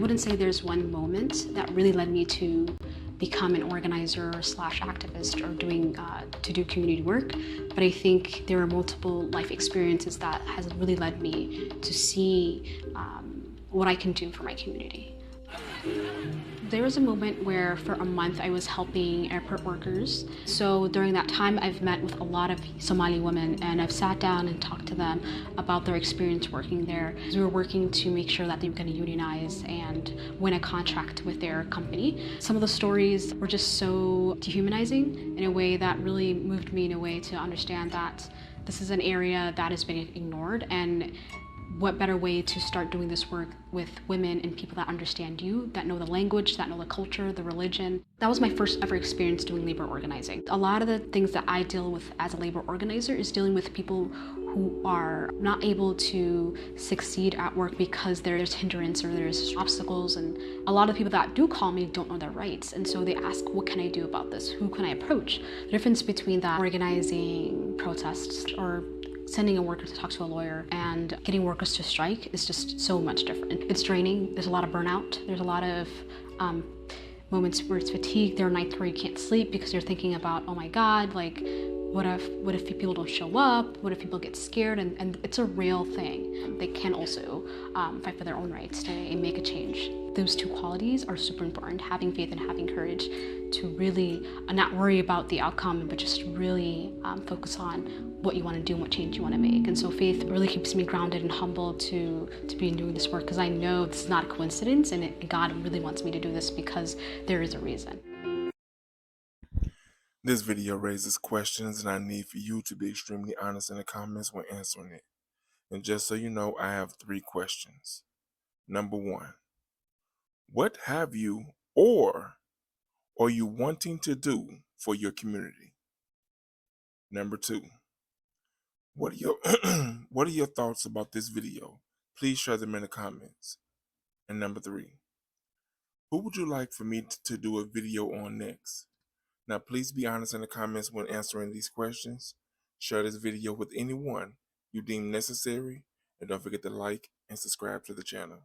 wouldn't say there's one moment that really led me to become an organizer slash activist or to do community work, but I think there are multiple life experiences that has really led me to see what I can do for my community. There was a moment where for a month I was helping airport workers. So during that time I've met with a lot of Somali women and I've sat down and talked to them about their experience working there. We were working to make sure that they were going to unionize and win a contract with their company. Some of the stories were just so dehumanizing in a way that really moved me in a way to understand that this is an area that has been ignored, and what better way to start doing this work with women and people that understand you, that know the language, that know the culture, the religion. That was my first ever experience doing labor organizing. A lot of the things that I deal with as a labor organizer is dealing with people who are not able to succeed at work because there's hindrance or there's obstacles, and a lot of people that do call me don't know their rights, and so they ask, what can I do about this? Who can I approach? The difference between that organizing protests or sending a worker to talk to a lawyer and getting workers to strike is just so much different. It's draining, there's a lot of burnout, there's a lot of moments where it's fatigue. There are nights where you can't sleep because you're thinking about, oh my God, like, what if people don't show up? What if people get scared? And it's a real thing. They can also fight for their own rights and make a change. Those two qualities are super important, having faith and having courage to really not worry about the outcome, but just really focus on what you want to do and what change you want to make. And so faith really keeps me grounded and humble to be doing this work, because I know this is not a coincidence, and God really wants me to do this because there is a reason. This video raises questions, and I need for you to be extremely honest in the comments when answering it. And just so you know, I have 3 questions. Number 1, what have you or are you wanting to do for your community? Number 2, what are your what are your thoughts about this video? Please share them in the comments. And number 3, who would you like for me to do a video on next? Now, please be honest in the comments when answering these questions. Share this video with anyone you deem necessary, and don't forget to like and subscribe to the channel.